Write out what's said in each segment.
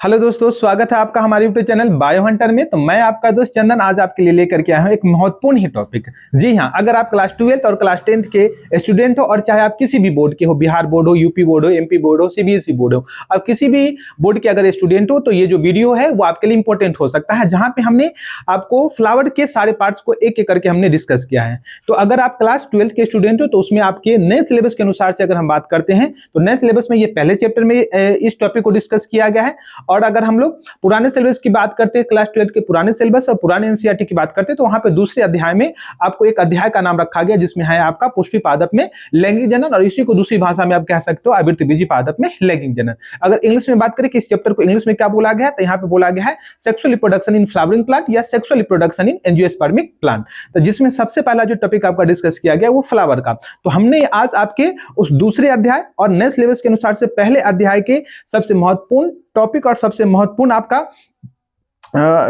Hello दोस्तों, स्वागत है आपका हमारे यूट्यूब चैनल बायो हंटर में। तो मैं आपका दोस्त चंदन आज आपके लिए लेकर के आया हूं एक महत्वपूर्ण ही टॉपिक। जी हां, अगर आप क्लास 12th और क्लास 10th के स्टूडेंट हो और चाहे आप किसी भी बोर्ड के हो, बिहार बोर्ड हो, यूपी बोर्ड हो, एमपी बोर्ड हो, सीबीएसई बोर्ड हो, आप किसी भी बोर्ड के अगर स्टूडेंट हो तो ये जो वीडियो है वो आपके लिए इंपॉर्टेंट हो सकता है, जहां पे हमने आपको फ्लावर के सारे पार्ट्स को एक एक करके हमने डिस्कस किया है। तो अगर आप क्लास 12th के स्टूडेंट हो तो उसमें आपके नए सिलेबस के अनुसार से अगर हम बात करते हैं तो नए सिलेबस में ये पहले चैप्टर में इस टॉपिक को डिस्कस किया गया है। और अगर हम लोग पुराने सिलेबस की बात करते हैं, क्लास 12 के पुराने सिलेबस और पुराने एनसीईआरटी की बात करते हैं, तो वहां पे दूसरे अध्याय में आपको एक अध्याय का नाम रखा गया जिसमें है आपका पुष्पी पादप में लैंगिक जनन, और इसी को दूसरी भाषा में आप कह सकते हो आवृत्तिबीजी पादप में लैंगिक जनन। अगर इंग्लिश में बात करें कि इस चैप्टर को इंग्लिश में क्या बोला गया है, तो यहाँ पे बोला गया है sexual reproduction in flowering plant या sexual reproduction in angiospermic plant. तो जिसमें सबसे पहला जो टॉपिक आपका डिस्कस किया गया वो फ्लावर का। तो हमने आज आपके उस दूसरे अध्याय और नए सिलेबस के अनुसार से पहले अध्याय के सबसे महत्वपूर्ण टॉपिक और सबसे महत्वपूर्ण आपका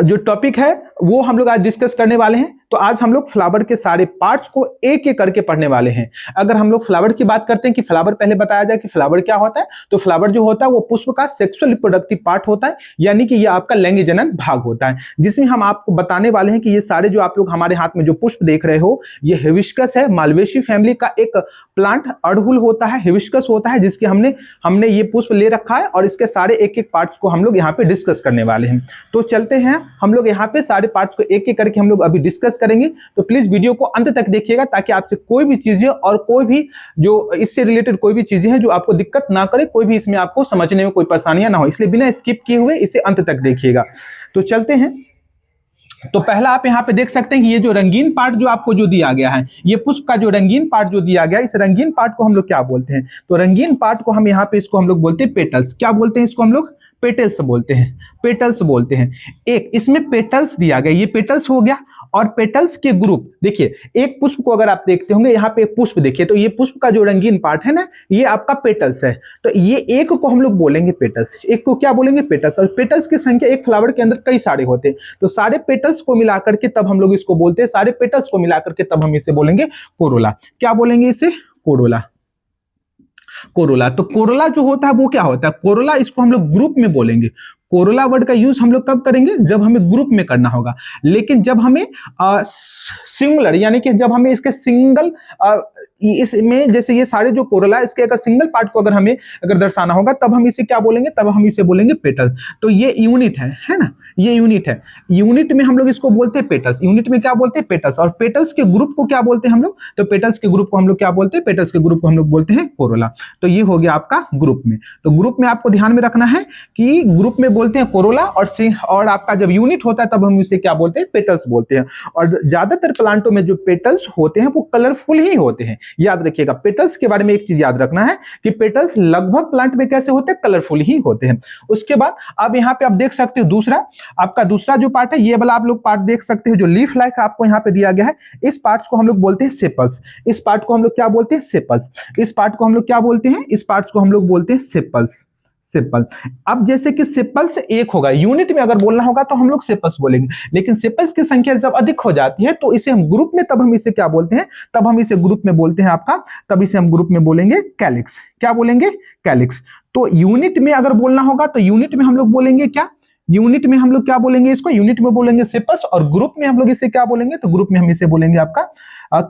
जो टॉपिक है वो हम लोग आज डिस्कस करने वाले हैं। तो आज हम लोग फ्लावर के सारे पार्ट्स को एक एक करके पढ़ने वाले हैं। अगर हम लोग फ्लावर की बात करते हैं कि फ्लावर पहले बताया जाए कि फ्लावर क्या होता है, तो फ्लावर जो होता है वो पुष्प का सेक्सुअल रिप्रोडक्टिव पार्ट होता है, यानी कि ये आपका लैंगिक जनन भाग होता है, जिसमें हम आपको बताने वाले हैं कि ये सारे जो आप लोग हमारे हाथ में जो पुष्प देख रहे हो ये हिबिस्कस है, मालवेसी फैमिली का एक प्लांट अड़हुल होता है, हिबिस्कस होता है, जिसके हमने ये पुष्प ले रखा है और इसके सारे एक एक पार्ट्स को हम लोग यहाँ पे डिस्कस करने वाले हैं। तो चलते हैं हम लोग यहाँ पे सारे पार्ट्स को एक एक करके हम लोग अभी डिस्कस करेंगे। तो प्लीज वीडियो को अंत तक देखिएगा ताकि आपसे कोई भी चीजें और कोई भी जो इससे रिलेटेड कोई भी चीजें हैं जो आपको दिक्कत ना करे, कोई भी इसमें आपको समझने में कोई परेशानियां ना हो, इसलिए बिना स्किप किए हुए इसे अंत तक देखिएगा। तो चलते हैं। तो पहला आप यहाँ पे देख सकते हैं कि ये जो रंगीन पार्ट जो आपको जो दिया गया है, ये पुष्प का जो रंगीन पार्ट जो दिया गया है, इस रंगीन पार्ट को हम लोग क्या बोलते हैं? तो रंगीन पार्ट को हम यहाँ पे इसको हम लोग बोलते हैं पेटल्स। क्या बोलते हैं इसको? हम लोग पेटल्स बोलते हैं, पेटल्स बोलते हैं। एक इसमें पेटल्स दिया गया, ये पेटल्स हो गया। और पेटल्स के ग्रुप देखिए, एक पुष्प को अगर आप देखते होंगे, यहाँ पे एक पुष्प देखिए, तो ये पुष्प का जो रंगीन पार्ट है ना, ये आपका पेटल्स है। तो ये एक को हम लोग बोलेंगे पेटल्स, एक को क्या बोलेंगे? पेटल्स। और पेटल्स की संख्या एक फ्लावर के अंदर कई सारे होते हैं, तो सारे पेटल्स को मिलाकर के तब हम लोग इसको बोलते हैं, सारे पेटल्स को मिलाकर के तब हम इसे बोलेंगे कोरोला। क्या बोलेंगे इसे? कोरोला। कोरोला। तो कोरोला जो होता है वो क्या होता है? कोरोला, इसको हम लोग ग्रुप में बोलेंगे। कोरोला वर्ड का यूज हम लोग कब करेंगे? जब हमें ग्रुप में करना होगा। लेकिन जब हमें सिंगुलर, यानी कि जब हमें इसके सिंगल इसमें जैसे ये सारे जो कोरोला, इसके अगर सिंगल पार्ट को अगर हमें अगर दर्शाना होगा तब हम इसे क्या बोलेंगे? तब हम इसे बोलेंगे पेटल। तो ये यूनिट है ना, ये यूनिट है। यूनिट में हम लोग इसको बोलते हैं पेटल्स। यूनिट में क्या बोलते हैं? पेटल्स। और पेटल्स के ग्रुप को क्या बोलते हैं हम लोग? तो पेटल्स के ग्रुप को हम लोग क्या बोलते हैं? पेटल्स के ग्रुप को हम लोग बोलते हैं कोरोला। तो ये हो गया आपका ग्रुप में। तो ग्रुप में आपको ध्यान में रखना है कि ग्रुप में बोलते हैं कोरोला, और आपका जब यूनिट होता है तब हम इसे क्या बोलते हैं? पेटल्स बोलते हैं। और ज्यादातर प्लांटों में जो पेटल्स होते हैं वो कलरफुल ही होते हैं। याद रखिएगा, पेटल्स के बारे में एक चीज याद रखना है कि पेटल्स लगभग प्लांट में कैसे होते हैं? कलरफुल ही होते हैं। उसके बाद अब यहाँ पे आप देख सकते हो आपका दूसरा जो पार्ट है, ये वाला आप लोग पार्ट देख सकते हो जो लीफ लाइक आपको यहाँ पे दिया गया है। इस पार्ट को हम लोग बोलते हैं सेपल्स। इस पार्ट को हम लोग क्या बोलते हैं? सेपल्स। इस पार्ट को हम लोग क्या बोलते हैं? इस पार्ट को हम लोग बोलते हैं सेपल्स। सेपल। अब जैसे कि सेपल्स एक होगा, यूनिट में अगर बोलना होगा तो हम लोग सेपल्स बोलेंगे, लेकिन सेपल्स की संख्या जब अधिक हो जाती है तो इसे हम ग्रुप में, तब हम इसे क्या बोलते हैं? तब हम इसे ग्रुप में बोलते हैं आपका, तब इसे हम ग्रुप में बोलेंगे कैलिक्स। क्या बोलेंगे? कैलिक्स। तो यूनिट में अगर बोलना होगा तो यूनिट में हम लोग बोलेंगे क्या? यूनिट में हम लोग क्या बोलेंगे? इसको यूनिट में बोलेंगे सेपल्स, और ग्रुप में हम लोग इसे क्या बोलेंगे? तो ग्रुप में हम इसे बोलेंगे आपका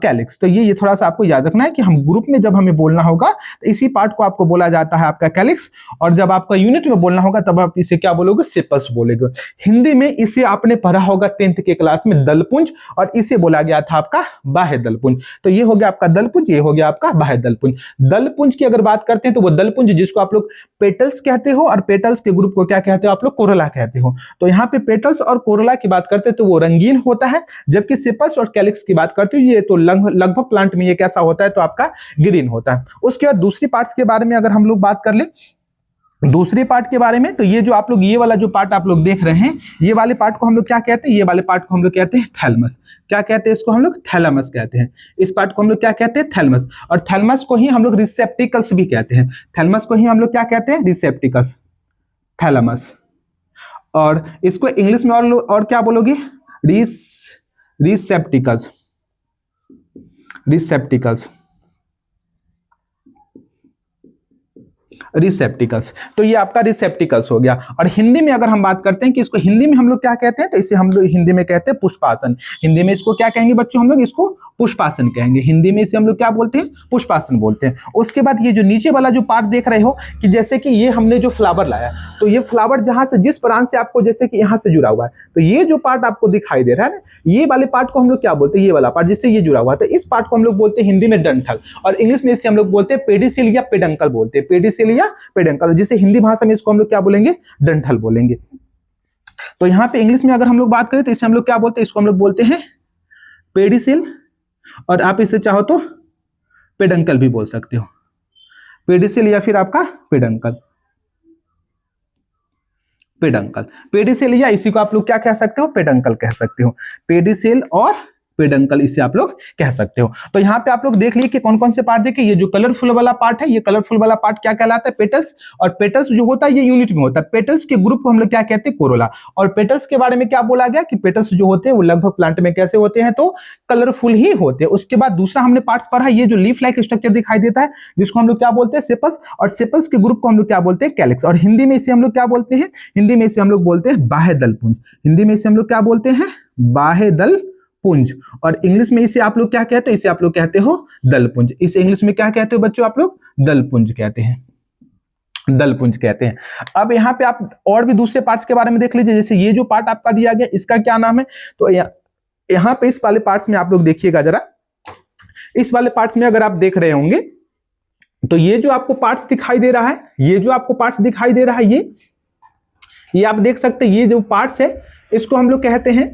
कैलिक्स। तो ये थोड़ा सा आपको याद रखना है कि हम ग्रुप में जब हमें बोलना होगा तो इसी पार्ट को आपको बोला जाता है आपका कैलिक्स, और जब आपका यूनिट में बोलना होगा तब आप इसे क्या बोलोगे? सेपल्स बोलेगे। हिंदी में इसे आपने पढ़ा होगा 10th के क्लास में, दलपुंज, और इसे बोला गया था आपका बाह्य दलपुंज। तो ये हो गया आपका दलपुंज, ये हो गया आपका बाह्य दलपुंज। दलपुंज की अगर बात करते हैं तो वो दलपुंज जिसको आप लोग पेटल्स कहते हो, और पेटल्स के ग्रुप को क्या कहते हो आप लोग? कोरोला कहते हो। तो यहाँ पे पेटल्स और कोरोला की बात करते हैं तो वो रंगीन होता है, जबकि सेपल्स और कैलिक्स की बात करते हो ये तो लगभग प्लांट में ये कैसा होता है? तो आपका ग्रीन होता है। उसके बाद दूसरी पार्ट्स के बारे में अगर हम लोग बात कर ले, दूसरे पार्ट के बारे में, तो ये जो आप लोग ये वाला जो पार्ट आप लोग देख रहे हैं, ये वाले पार्ट को हम लोग क्या कहते हैं? ये वाले पार्ट को हम लोग कहते हैं थैलमस। क्या कहते हैं इसको? हम लोग थैलमस कहते हैं। इस पार्ट को हम लोग क्या कहते हैं? थैलमस। और थैलमस को ही हम लोग रिसेप्टिकल्स भी कहते हैं। थैलमस को ही हम लोग क्या कहते हैं? Receptacles, thalamus. और इसको इंग्लिश में और क्या बोलोगे? Receptacles, receptacles. रिसेप्टिकल्स। तो ये आपका रिसेप्टिकल्स हो गया। और हिंदी में अगर हम बात करते हैं कि इसको हिंदी में हम लोग क्या कहते हैं, तो इसे हम लोग हिंदी में कहते हैं पुष्पासन। हिंदी में इसको क्या कहेंगे बच्चों, हम लोग इसको पुष्पासन कहेंगे। हिंदी में इसे हम लोग क्या बोलते हैं, पुष्पासन बोलते हैं। उसके बाद ये जो नीचे वाला जो पार्ट देख रहे हो कि जैसे कि ये हमने जो फ्लावर लाया, तो ये फ्लावर जहां से जिस ब्रांच से आपको जैसे कि यहां से जुड़ा हुआ है, तो ये जो पार्ट आपको दिखाई दे रहा है ना, ये वाले पार्ट को हम लोग क्या बोलते हैं, ये वाला पार्ट जिससे ये जुड़ा हुआ है, तो इस पार्ट को हम लोग बोलते हैं हिंदी में डंठल, और इंग्लिश में इसे हम लोग बोलते हैं पेडिसिल या पेडंकल बोलते हैं, पेडिसिल या पेडंकल, जिसे हिंदी भाषा में इसको हम लोग क्या बोलेंगे, डंठल बोलेंगे। तो यहाँ पे इंग्लिश में अगर हम लोग बात करें तो इसे हम लोग क्या बोलते हैं, इसको हम लोग बोलते हैं पेडिसिल, और आप इसे चाहो तो पेडंकल भी बोल सकते हो, पेडिसिल या फिर आपका पेडंकल, पेडंकल, पेडिसिल या इसी को आप लोग क्या कह सकते हो, पेडंकल कह सकते हो, पेडिसिल और पेडंकल इसे आप लोग कह सकते हो। तो यहाँ पे आप लोग देख लिए कि कौन कौन से पार्ट देखे। ये जो कलरफुल वाला पार्ट है, ये कलरफुल वाला पार्ट क्या कहलाता है, पेटल्स, और पेटल्स जो होता है ये यूनिट में होता है। पेटल्स के ग्रुप को हम लोग क्या कहते हैं, कोरोला। और पेटल्स के बारे में क्या बोला गया कि पेटल्स जो होते हैं वो लगभग प्लांट में कैसे होते हैं, तो कलरफुल ही होते हैं। उसके बाद दूसरा हमने पार्ट पढ़ा, ये जो लीफ लाइक स्ट्रक्चर दिखाई देता है जिसको हम लोग क्या बोलते हैं, सेपल्स, और सेपल्स के ग्रुप को हम लोग क्या बोलते हैं, कैलिक्स, और हिंदी में इसे हम लोग क्या बोलते हैं, हिंदी में इसे हम लोग बोलते हैं बाह्य दलपुंज। हिंदी में इसे हम लोग क्या बोलते हैं, बाह्य दल पुंज, और इंग्लिश में इसे आप लोग क्या कहते हो, इसे आप लोग कहते हो दलपुंज। इसे इंग्लिश में क्या कहते हो बच्चों, आप लोग दलपुंज कहते हैं, दलपुंज कहते हैं। अब यहाँ पे आप और भी दूसरे पार्ट्स के बारे में देख लीजिए। जैसे ये जो पार्ट आपका दिया गया इसका क्या नाम है, तो यहाँ पे इस वाले पार्ट्स में आप लोग देखिएगा जरा, इस वाले पार्ट्स में अगर आप देख रहे होंगे तो ये जो आपको पार्ट्स दिखाई दे रहा है, ये जो आपको पार्ट्स दिखाई दे रहा है, ये आप देख सकते हैं, ये जो पार्ट्स है इसको हम लोग कहते हैं,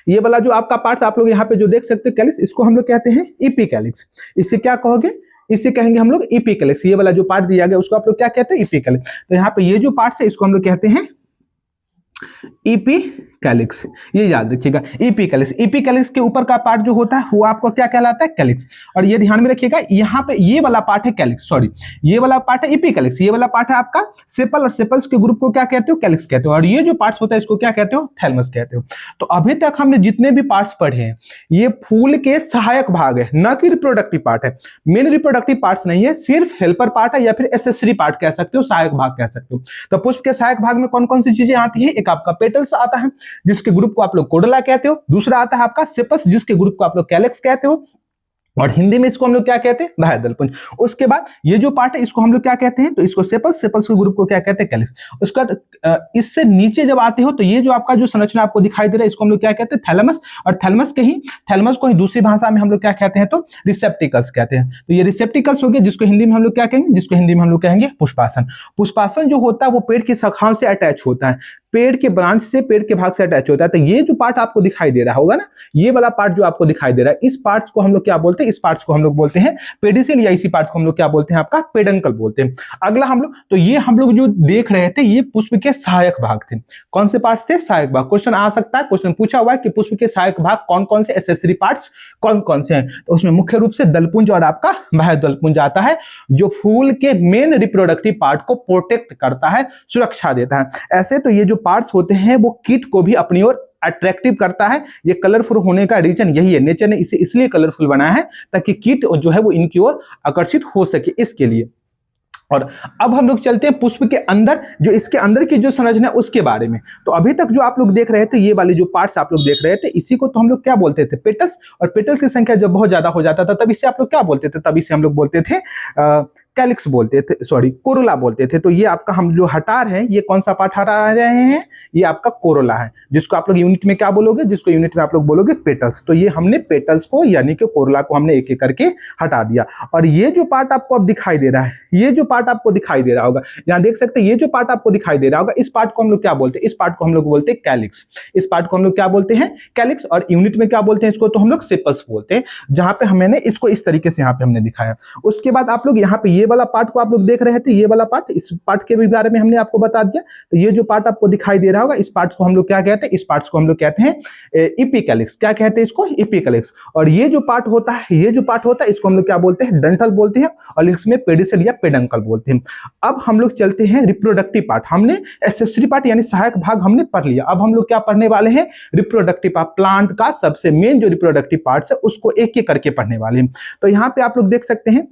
ये वाला जो आपका पार्ट आप लोग यहाँ पे जो देख सकते हो कैलिक्स, इसको हम लोग कहते हैं इपीकैलिक्स। इसे क्या कहोगे, इसे कहेंगे हम लोग इपीकैलिक्स। ये वाला जो पार्ट दिया गया उसको आप लोग क्या कहते हैं, इपीकैलिक्स। तो यहाँ पे ये जो पार्ट है इसको हम लोग कहते हैं इपीकैलिक्स, ये याद रखिएगा, इपीकैलिक्स। इपीकैलिक्स के ऊपर का पार्ट जो होता है वो आपको क्या कहलाता है, कैलिक्स। और ये ध्यान में रखिएगा, यहाँ पे ये वाला पार्ट है कैलिक्स, सॉरी ये वाला पार्ट है इपीकैलिक्स, ये वाला पार्ट है आपका सेपल, और सेपल्स के ग्रुप को क्या कहते हो, कैलिक्स कहते हो। और ये जो पार्ट्स होता है इसको क्या कहते हो, थैलमस कहते हो। तो अभी तक हमने जितने भी पार्ट्स पढ़े हैं ये फूल के सहायक भाग है, न कि रिप्रोडक्टिव पार्ट है। मेन रिप्रोडक्टिव पार्ट्स नहीं है, सिर्फ हेल्पर पार्ट है या फिर एसेसरी पार्ट कह सकते हो, सहायक भाग कह सकते हो। तो पुष्प के सहायक भाग में कौन कौन सी चीजें आती है, एक आपका पेटल्स आता है जिसके ग्रुप को आप लोग कोडला कहते हो, दूसरा आता है आपका सेपस जिसके ग्रुप को आप लोग कैलिक्स कहते हो, और हिंदी में इसको हम लोग क्या कहते हैं, बाह्य दलपुंज। उसके बाद ये जो पार्ट है इसको हम लोग क्या कहते हैं, तो इसको सेपल्स, सेपल्स के ग्रुप को क्या कहते हैं, कैलिक्स। उसके बाद इससे नीचे जब आते हो तो ये जो आपका जो संरचना आपको दिखाई दे रहा है इसको हम लोग क्या कहते हैं, थैलमस, और थैलमस को ही दूसरी भाषा में हम लोग क्या कहते हैं, तो रिसेप्टिकल्स कहते हैं। तो ये रिसेप्टिकल्स हो गए जिसको हिंदी में हम लोग क्या कहेंगे, जिसको हिंदी में हम लोग कहेंगे पुष्पासन। पुष्पासन जो होता है वो पेड़ की शाखाओं से अटैच होता है, पेड़ के ब्रांच से, पेड़ के भाग से अटैच होता है। तो ये जो पार्ट आपको दिखाई दे रहा होगा ना, ये वाला पार्ट जो आपको दिखाई दे रहा है, इस पार्ट्स को हम लोग क्या बोलते हैं, इस पार्ट्स को हम लोग बोलते हैं पेडिसिल, या इसी पार्ट्स को हम लोग क्या बोलते हैं, आपका पेडंकल बोलते हैं। अगला हम लोग, तो ये हम लोग जो देख रहे थे ये पुष्प के सहायक भाग थे। कौन से पार्ट्स थे, सहायक भाग। क्वेश्चन आ सकता है, क्वेश्चन पूछा हुआ है कि पुष्प के सहायक भाग कौन कौन से, एसेसरी पार्ट्स कौन कौन से हैं। तो उसमें मुख्य रूप से दलपुंज और आपका बाह्य दलपुंज आता है, जो फूल के मेन रिप्रोडक्टिव पार्ट को प्रोटेक्ट करता है, सुरक्षा देता है। ऐसे तो ये जो पार्ट्स होते हैं वो कीट को भी अपनी ओर अट्रैक्टिव करता है। ये कलरफुल होने का रीजन यही है, नेचर ने इसे इसलिए कलरफुल बनाया है ताकि कीट जो है वो इनकी ओर आकर्षित हो सके, इसके लिए। और अब हम लोग चलते हैं पुष्प के अंदर, जो इसके अंदर की जो संरचना है उसके बारे में। तो अभी तक जो आप लोग देख रहे थे, ये वाले जो पार्ट्स आप लोग देख रहे थे, इसी को तो हम लोग क्या बोलते थे, पेटल्स। और पेटल्स की संख्या जब बहुत ज्यादा हो जाता था तब इसे आप लोग क्या बोलते थे, तब इसे हम लोग बोलते थे कैलिक्स बोलते थे, सॉरी कोरोला बोलते थे। तो ये आपका हम जो हटा रहे हैं, ये कौन सा पार्ट हटा रहे हैं, ये आपका कोरोला है, जिसको आप लोग यूनिट में क्या बोलोगे, जिसको यूनिट में आप लोग बोलोगे पेटल्स। तो ये हमने पेटल्स को यानी कि कोरोला को हमने एक एक करके हटा दिया। और ये जो पार्ट आपको अब दिखाई दे रहा है, ये जो पार्ट आपको दिखाई दे रहा होगा, यहाँ देख सकते हैं, ये जो पार्ट आपको दिखाई दे रहा होगा, इस पार्ट को हम लोग क्या बोलते हैं, इस पार्ट को हम लोग बोलते हैं कैलिक्स। इस पार्ट को हम लोग क्या बोलते हैं, कैलिक्स। और यूनिट में क्या बोलते हैं इसको, तो हम लोग सेपल्स बोलते हैं, जहां पे हमने इसको इस तरीके से यहाँ पे हमने दिखाया। उसके बाद आप लोग यहाँ पे ये वाला पार्ट को आप लोग देख रहे थे, ये वाला पार्ट, इस पार्ट के भी बारे में हमने आपको बता दिया। तो ये जो पार्ट आपको दिखाई दे रहा होगा, इस पार्ट को हम लोग क्या कहते हैं, इस पार्ट को हम लोग कहते हैं इपीकैलिक्स। क्या कहते हैं इसको, इपीकैलिक्स। और ये जो पार्ट होता है, ये जो पार्ट होता है इसको हम लोग क्या बोलते हैं, डंठल बोलते हैं, और इंग्लिश में पेडिसिल या पेडंकल बोलते हैं। अब हम लोग चलते हैं रिप्रोडक्टिव पार्ट। हमने एसेसरी पार्ट यानी सहायक भाग हमने पढ़ लिया। अब हम लोग क्या पढ़ने वाले हैं, रिप्रोडक्टिव पार्ट, प्लांट का सबसे मेन जो रिप्रोडक्टिव पार्ट है उसको एक एक करके पढ़ने वाले हैं। तो यहाँ पे आप लोग देख सकते हैं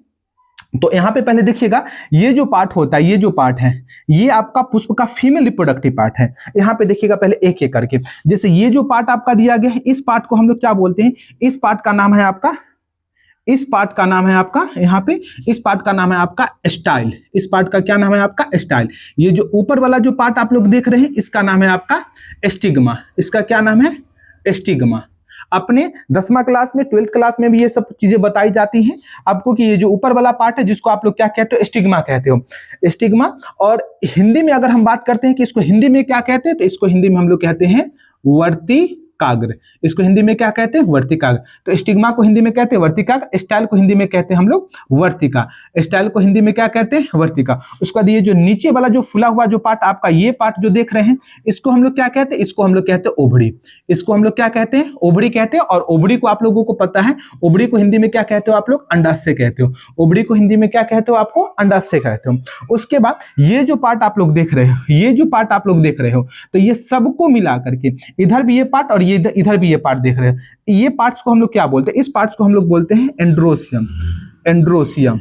तो यहाँ पे पहले देखिएगा, ये जो पार्ट होता है, ये जो पार्ट है, ये आपका पुष्प का फीमेल रिप्रोडक्टिव पार्ट है। यहाँ पे देखिएगा पहले एक एक करके, जैसे ये जो पार्ट आपका दिया गया है, इस पार्ट को हम लोग क्या बोलते हैं, इस पार्ट का नाम है आपका, इस पार्ट का नाम है आपका, यहाँ पे इस पार्ट का नाम है आपका स्टाइल। इस पार्ट का क्या नाम है आपका, स्टाइल। ये जो ऊपर वाला जो पार्ट आप लोग देख रहे हैं, इसका नाम है आपका स्टिग्मा। इसका क्या नाम है, स्टिग्मा। अपने 10वां क्लास में, 12th क्लास में भी ये सब चीजें बताई जाती हैं आपको कि ये जो ऊपर वाला पार्ट है, जिसको आप लोग क्या कहते हो, स्टिग्मा कहते हो, स्टिग्मा। और हिंदी में अगर हम बात करते हैं कि इसको हिंदी में क्या कहते हैं, तो इसको हिंदी में हम लोग कहते हैं वर्तिकाग्र। इसको हिंदी में क्या कहते हैं, वर्तिकाग्र। तो स्टिग्मा को हिंदी में कहते हैं वर्तिकाग्र, स्टाइल को हिंदी में कहते हैं हम लोग वर्तिका। स्टाइल को हिंदी में क्या कहते हैं, वर्तिका। उसके बाद ये जो नीचे वाला जो फुला हुआ जो पार्ट आपका, ये पार्ट जो देख रहे हैं, इसको हम लोग क्या कहते हैं, इसको हम लोग कहते हैं ओभड़ी। इसको हम लोग क्या कहते हैं, ओभड़ी कहते हैं। और ओभड़ी को आप लोगों को पता है, ओभड़ी को हिंदी में क्या कहते हो आप लोग, अंडाशय कहते हो। ओभड़ी को हिंदी में क्या कहते हो, आपको अंडाशय कहते हो। उसके बाद ये जो पार्ट आप लोग देख रहे हो, ये जो पार्ट आप लोग देख रहे हो, तो ये सबको मिला करके, इधर भी ये पार्ट और ये इधर भी ये पार्ट देख रहे हैं, ये पार्ट्स को हम लोग क्या बोलते हैं, इस पार्ट्स को हम लोग बोलते हैं एंड्रोसियम। एंड्रोसियम,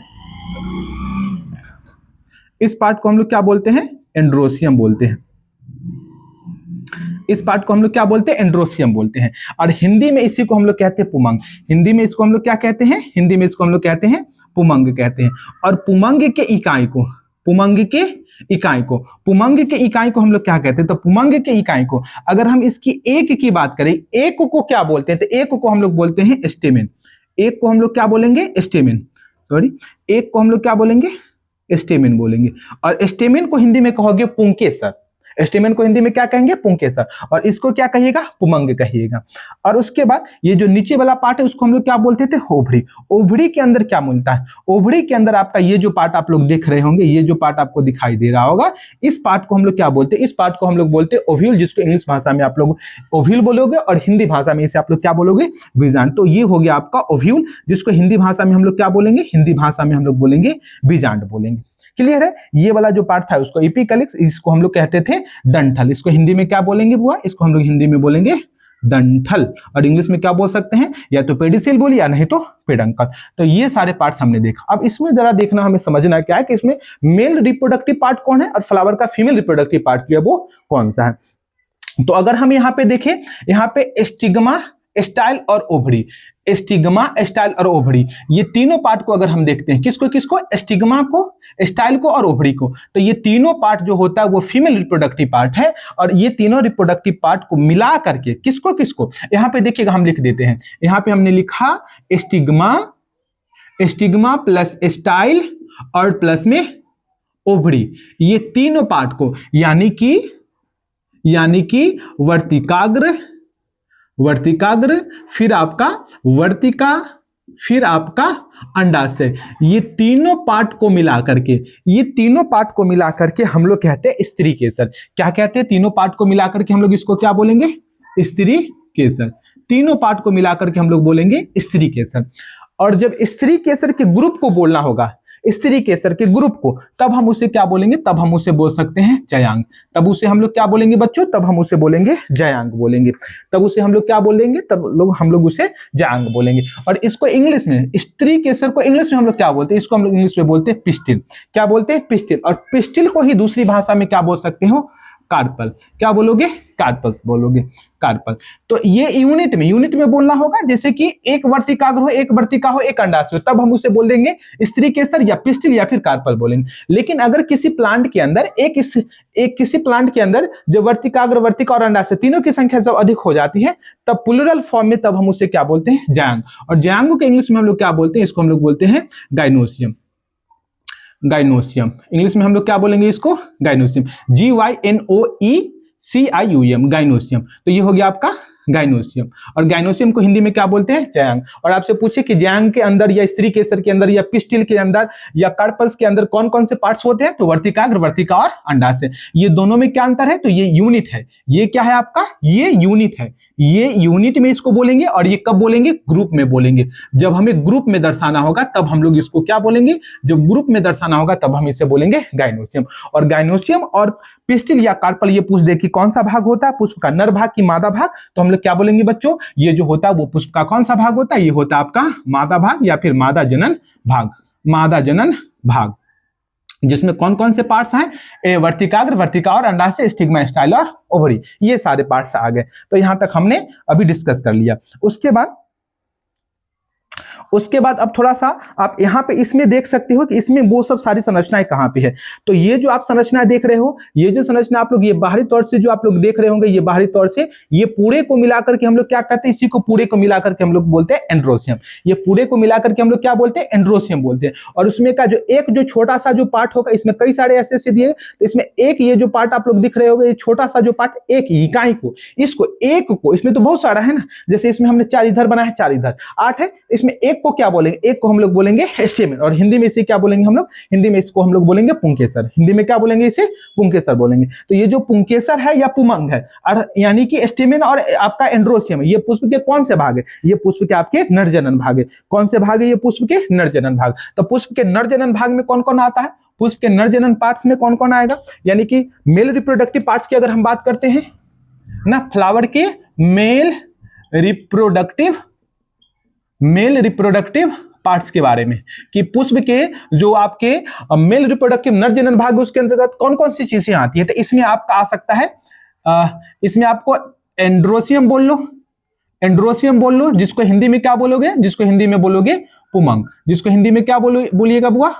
इस पार्ट को हम लोग क्या बोलते हैं, एंड्रोसियम बोलते हैं। इस पार्ट को हम लोग क्या बोलते हैं, एंड्रोसियम बोलते हैं। और हिंदी में इसी को हम लोग कहते हैं पुमंग। हिंदी में इसको हम लोग क्या कहते हैं, हिंदी में इसको हम लोग कहते हैं पुमंग कहते हैं। और पुमंग के इकाई को, पुमंग के इकाई को, पुमंग के इकाई को हम लोग क्या कहते हैं, तो पुमंग के इकाई को अगर हम इसकी एक की बात करें, एक को क्या बोलते हैं, तो एक को हम लोग बोलते हैं स्टेमेन। एक को हम लोग क्या बोलेंगे, स्टेमेन, सॉरी, एक को हम लोग क्या बोलेंगे, स्टेमेन बोलेंगे। और स्टेमेन को हिंदी में कहोगे पुंकेसर। स्टेमेन को हिंदी में क्या कहेंगे, पुंकेसर। और इसको क्या कहिएगा, पुमंग कहिएगा। और उसके बाद ये जो नीचे वाला पार्ट है, उसको हम लोग क्या बोलते थे, ओभड़ी। ओभड़ी के अंदर क्या मिलता है, ओभड़ी के अंदर आपका ये जो पार्ट आप लोग देख रहे होंगे, ये जो पार्ट आपको दिखाई दे रहा होगा, इस पार्ट को हम लोग क्या बोलते हैं, इस पार्ट को हम लोग बोलते हैं ओव्यूल, जिसको इंग्लिश भाषा में आप लोग ओव्यूल बोलोगे और हिंदी भाषा में इसे आप लोग क्या बोलोगे, बीजांड। तो ये हो गया आपका ओव्यूल, जिसको हिंदी भाषा में हम लोग क्या बोलेंगे, हिंदी भाषा में हम लोग बोलेंगे बीजांड बोलेंगे। क्लियर है। ये वाला जो पार्ट था उसको एपिकलिक्स, इसको हम लोग कहते थे डंठल। इसको हिंदी में क्या बोलेंगे बुआ, इसको हम लोग हिंदी में बोलेंगे डंठल। और इंग्लिश में क्या बोल सकते हैं, या तो पेडिसेल बोलिए या नहीं तो पेडंकल। तो ये सारे पार्ट्स हमने देखा। अब इसमें जरा देखना, हमें समझना क्या है कि इसमें मेल रिप्रोडक्टिव पार्ट कौन है और फ्लावर का फीमेल रिप्रोडक्टिव पार्ट जो है वो कौन सा है। तो अगर हम यहाँ पे देखें, यहाँ पे स्टिग्मा, स्टाइल और ओभड़ी, स्टिग्मा, स्टाइल और ओभड़ी, ये तीनों पार्ट को अगर हम देखते हैं, किसको किसको, स्टिग्मा को, स्टाइल को और ओभड़ी को, तो ये तीनों पार्ट जो होता है वो फीमेल रिप्रोडक्टिव पार्ट है। और ये तीनों रिप्रोडक्टिव पार्ट को मिला करके किसको किसको, यहाँ पे देखिएगा हम लिख देते हैं, यहाँ पे हमने लिखा स्टिग्मा, स्टिग्मा प्लस स्टाइल और प्लस में ओभड़ी, ये तीनों पार्ट को, यानी कि वर्तिकाग्र, वर्तिकाग्र, फिर आपका वर्तिका, फिर आपका अंडाशय, ये तीनों पार्ट को मिला करके, ये तीनों पार्ट को मिला करके हम लोग कहते हैं स्त्री केसर। क्या कहते हैं, तीनों पार्ट को मिला करके हम लोग इसको क्या बोलेंगे, स्त्री केसर। तीनों पार्ट को मिला करके हम लोग बोलेंगे स्त्री केसर। और जब स्त्री केसर के ग्रुप को बोलना होगा, स्त्री केसर के ग्रुप को, तब हम उसे क्या बोलेंगे, तब हम उसे बोल सकते हैं जयांग। तब उसे हम लोग क्या बोलेंगे बच्चों, तब हम उसे बोलेंगे जयांग बोलेंगे। तब उसे हम लोग क्या बोलेंगे, तब हम लोग उसे जयांग बोलेंगे। और इसको इंग्लिश में, स्त्री केसर को इंग्लिश में हम लोग क्या बोलते हैं, इसको हम लोग इंग्लिश में बोलते हैं पिस्टिल। क्या बोलते हैं, पिस्टिल। और पिस्टिल को ही दूसरी भाषा में क्या बोल सकते हो, कार्पल। क्या बोलोगे, कार्पल्स बोलोगे, कार्पल। तो ये यूनिट में बोलना होगा, जैसे कि एक वर्तिकाग्र हो, एक वर्तिका हो, एक अंडाशय हो, तब हम उसे बोल देंगे स्त्री केसर या पिस्टिल या फिर कार्पल बोलेंगे। लेकिन अगर किसी प्लांट के अंदर किसी प्लांट के अंदर जो वर्तिकाग्र, वर्तिका और अंडाशय तीनों की संख्या जब अधिक हो जाती है, तब प्लूरल फॉर्म में तब हम उसे क्या बोलते हैं, जयांग। और जयांग को इंग्लिश में हम लोग क्या बोलते हैं, इसको हम लोग बोलते हैं गाइनोसियम। गाइनोसियम इंग्लिश में हम लोग क्या बोलेंगे, इसको गाइनोसियम, GYNOECIUM, गाइनोसियम। तो ये हो गया आपका गाइनोसियम। और गाइनोसियम को हिंदी में क्या बोलते हैं, जयांग। और आपसे पूछे कि जयांग के अंदर या स्त्री केसर के अंदर या पिस्टिल के अंदर या कार्पल्स के अंदर कौन कौन से पार्ट्स होते हैं, तो वर्तिकाग्र, वर्तिका और अंडाशय। ये दोनों में क्या अंतर है, तो ये यूनिट है। ये क्या है आपका, ये यूनिट है। ये यूनिट में इसको बोलेंगे। और ये कब बोलेंगे, ग्रुप में बोलेंगे। जब हमें ग्रुप में दर्शाना होगा तब हम लोग इसको क्या बोलेंगे, जब ग्रुप में दर्शाना होगा तब हम इसे बोलेंगे गाइनोसियम। और गाइनोसियम और पिस्टिल या कार्पल ये पूछ दे कि कौन सा भाग होता है, पुष्प का नर भाग की मादा भाग, तो हम लोग क्या बोलेंगे बच्चों, ये जो होता है वो पुष्प का कौन सा भाग होता है, ये होता है आपका मादा भाग या फिर मादा जनन भाग। मादा जनन भाग, जिसमें कौन कौन से पार्ट्स हैं, ए वर्तिकाग्र, वर्तिका और अंडाशय, स्टिग्मा, स्टाइल और ओवरी, ये सारे पार्ट्स आ गए। तो यहां तक हमने अभी डिस्कस कर लिया। उसके बाद अब थोड़ा सा आप यहाँ पे इसमें देख सकते हो कि इसमें वो सब सारी संरचनाएं कहाँ पे है। तो ये जो आप संरचनाएं देख रहे हो, ये जो संरचना आप लोग ये बाहरी तौर से जो आप लोग देख रहे होंगे, ये बाहरी तौर से ये पूरे को मिलाकर के हम लोग क्या कहते हैं, इसी को पूरे को मिलाकर के हम लोग बोलते हैं एंड्रोसियम। ये पूरे को मिलाकर के हम लोग क्या बोलते हैं, एंड्रोसियम बोलते हैं। और उसमें का जो एक जो छोटा सा जो पार्ट होगा, इसमें कई सारे ऐसे दिए, तो इसमें एक ये जो पार्ट आप लोग दिख रहे होंगे, ये छोटा सा जो पार्ट, एक इकाई को, इसको एक को, इसमें तो बहुत सारा है ना, जैसे इसमें हमने 4 इधर बनाया है, 4 इधर, 8 है, इसमें एक को क्या बोलेंगे, एक को हम लोग बोलेंगे स्टेमेन, और हिंदी में इसे क्या बोलेंगे हम लोग, हिंदी में इसको हम लोग बोलेंगे पुंकेसर। हिंदी में क्या बोलेंगे, इसे पुंकेसर बोलेंगे। तो ये जो पुंकेसर है या पुमंग है, यानी कि स्टेमेन और आपका एंड्रोसियम, ये पुष्प के कौन से भाग है, ये पुष्प के आपके नरजनन भाग है। कौन से भाग है, ये पुष्प के नरजनन भाग। तो पुष्प के नरजनन भाग में कौन कौन आता है, पुष्प के नरजनन पार्ट्स में कौन कौन आएगा, यानी कि मेल रिप्रोडक्टिव पार्ट्स की अगर हम बात करते हैं ना, फ्लावर के मेल रिप्रोडक्टिव पार्ट्स के बारे में, कि पुष्प के जो आपके मेल रिप्रोडक्टिव नरजनन भाग, उसके अंतर्गत कौन कौन सी चीजें आती है। तो इसमें आपका आ सकता है, इसमें आपको एंड्रोसियम बोल लो, जिसको हिंदी में क्या बोलोगे, जिसको हिंदी में बोलोगे पुमंग, जिसको हिंदी में क्या बोलिएगा बुआ,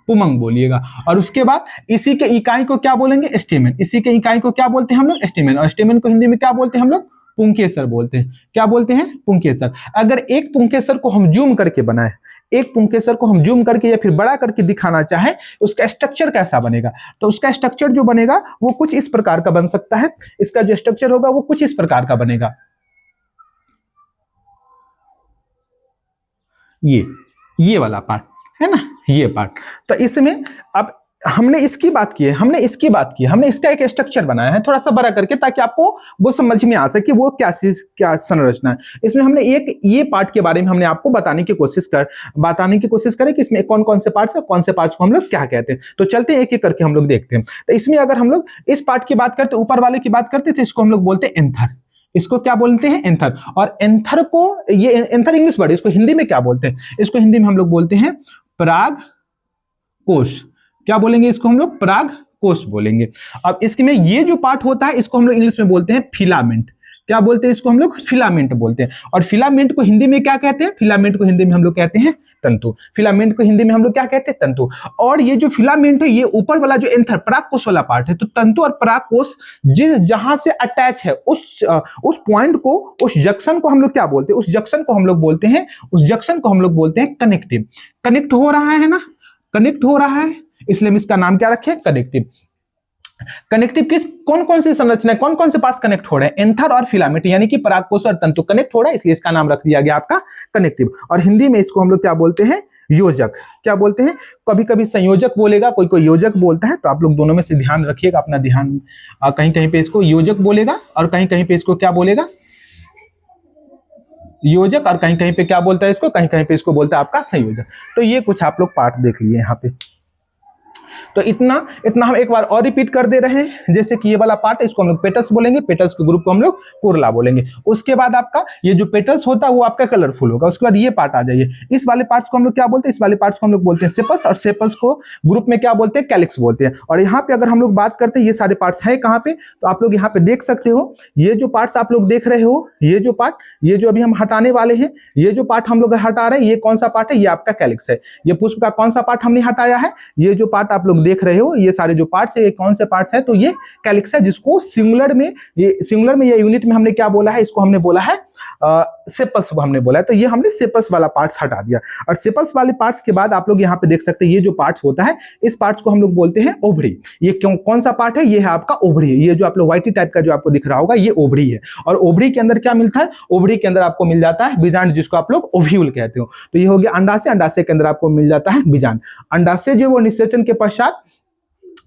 पुमंग बोलिएगा। और उसके बाद इसी के इकाई को क्या बोलेंगे, स्टेमेन। इसी के इकाई को क्या बोलते हैं हम लोग, स्टेमेन। और स्टेमेन को हिंदी में क्या बोलते हैं हम लोग, पुंकेसर बोलते हैं। क्या बोलते हैं, पुंकेसर। अगर एक पुंकेसर को हम जूम करके बनाए, एक पुंकेसर को हम जूम करके या फिर बड़ा करके दिखाना चाहे, उसका स्ट्रक्चर कैसा बनेगा, तो उसका स्ट्रक्चर जो बनेगा वो कुछ इस प्रकार का बन सकता है। इसका जो स्ट्रक्चर होगा वो कुछ इस प्रकार का बनेगा, ये वाला पार्ट है ना, ये पार्ट। तो इसमें अब हमने इसकी बात की है, हमने इसका एक स्ट्रक्चर बनाया है थोड़ा सा बड़ा करके, ताकि आपको वो समझ में आ सके वो क्या संरचना है। इसमें हमने एक ये पार्ट के बारे में हमने आपको बताने की कोशिश करें कि इसमें कौन कौन से पार्ट्स है, कौन से पार्ट्स को हम लोग क्या कहते हैं। तो चलते हैं एक एक करके हम लोग देखते हैं। तो इसमें अगर हम लोग इस पार्ट की बात करते, ऊपर वाले की बात करते, तो इसको हम लोग बोलते हैं एंथर। इसको क्या बोलते हैं, एंथर। और एंथर को, ये एंथर इंग्लिश वर्ड है, इसको हिंदी में क्या बोलते हैं, इसको हिंदी में हम लोग बोलते हैं पराग कोश। क्या बोलेंगे इसको हम लोग, पराग कोश बोलेंगे। अब इसमें ये जो पार्ट होता है, इसको हम लोग इंग्लिश में बोलते हैं फिलामेंट। क्या बोलते हैं इसको हम लोग, फिलामेंट बोलते हैं। और फिलामेंट को हिंदी में क्या कहते हैं, फिलामेंट को हिंदी में हम लोग कहते हैं तंतु। फिलामेंट को हिंदी में हम लोग क्या कहते हैं, तंतु। और ये जो फिलामेंट है, ये ऊपर वाला जो एंथर परागकोश वाला पार्ट है, तो तंतु और परागकोश जहां से अटैच है, उस पॉइंट को, उस जंक्शन को हम लोग क्या बोलते हैं, उस जंक्शन को हम लोग बोलते हैं कनेक्टिव। कनेक्ट हो रहा है ना, कनेक्ट हो रहा है, इसलिए हम इसका नाम क्या रखे, कनेक्टिव। कनेक्टिव किस, कौन कौन सी संरचना, कौन कौन से पार्ट्स कनेक्ट हो रहे हैं, एंथर और फिलामेंट, यानी कि परागकोश और तंतु कनेक्ट हो रहा है, इसलिए इसका नाम रख दिया गया आपका कनेक्टिव। और हिंदी में इसको हम लोग क्या बोलते हैं, योजक। क्या बोलते हैं, कभी कभी संयोजक बोलेगा, कोई कोई योजक बोलता है। तो आप लोग दोनों में से ध्यान रखिएगा, अपना ध्यान, कहीं कहीं पे इसको योजक बोलेगा और कहीं कहीं पे इसको क्या बोलेगा, योजक, और कहीं कहीं पे क्या बोलता है इसको, कहीं कहीं पे इसको बोलता है आपका संयोजक। तो ये कुछ आप लोग पार्ट देख लिए यहाँ पे। तो इतना हम एक बार और रिपीट कर दे रहे हैं। जैसे कि ये वाला पार्ट है, इसको हम लोग पेटल्स बोलेंगे, पेटल्स के ग्रुप को हम लोग कोरला बोलेंगे। उसके बाद आपका ये जो पेटल्स होता है वो आपका कलरफुल होगा। उसके बाद ये पार्ट आ जाइए, इस वाले पार्ट्स को हम लोग क्या बोलते हैं, इस वाले पार्ट्स को हम लोग बोलते हैं सेपस, और सेपस को ग्रुप में क्या बोलते हैं, कैलिक्स बोलते हैं। और यहाँ पे अगर हम लोग बात करते हैं ये सारे पार्ट्स है कहाँ पे, तो आप लोग यहाँ पे देख सकते हो, ये जो पार्ट्स आप लोग देख रहे हो, ये जो पार्ट, ये जो अभी हम हटाने वाले हैं, ये जो पार्ट हम लोग हटा रहे हैं, ये कौन सा पार्ट है, ये आपका कैलिक्स है। ये पुष्प का कौन सा पार्ट हमने हटाया है, ये जो पार्ट आप लोग देख रहे हो, ये सारे जो पार्ट्स है, ये कौन से पार्ट्स है, तो ये कैलिक्स है, जिसको सिंगुलर में या यूनिट में हमने क्या बोला है, इसको हमने बोला है सेपल्स को हमने बोला है। तो ये हमने सेपल्स वाला पार्ट्स हटा दिया। और सेपल्स वाले पार्ट्स के बाद आप लोग यहाँ पे देख सकते हैं, ये जो पार्ट्स होता है, इस पार्ट्स को हम लोग बोलते हैं ओवरी। ये कौन सा पार्ट है, ये है आपका ओवरी। ये जो आप लोग व्हाइटी टाइप का जो आपको दिख रहा होगा, ये ओवरी है। और ओवरी के अंदर क्या मिलता है, ओवरी के अंदर आपको मिल जाता है बीजांड, जिसको आप लोग ओव्यूल कहते हो। तो ये हो गया अंडाशय, अंडाशय के अंदर आपको मिल जाता है बीजांड। अंडाशय जो वो निषेचन के पश्चात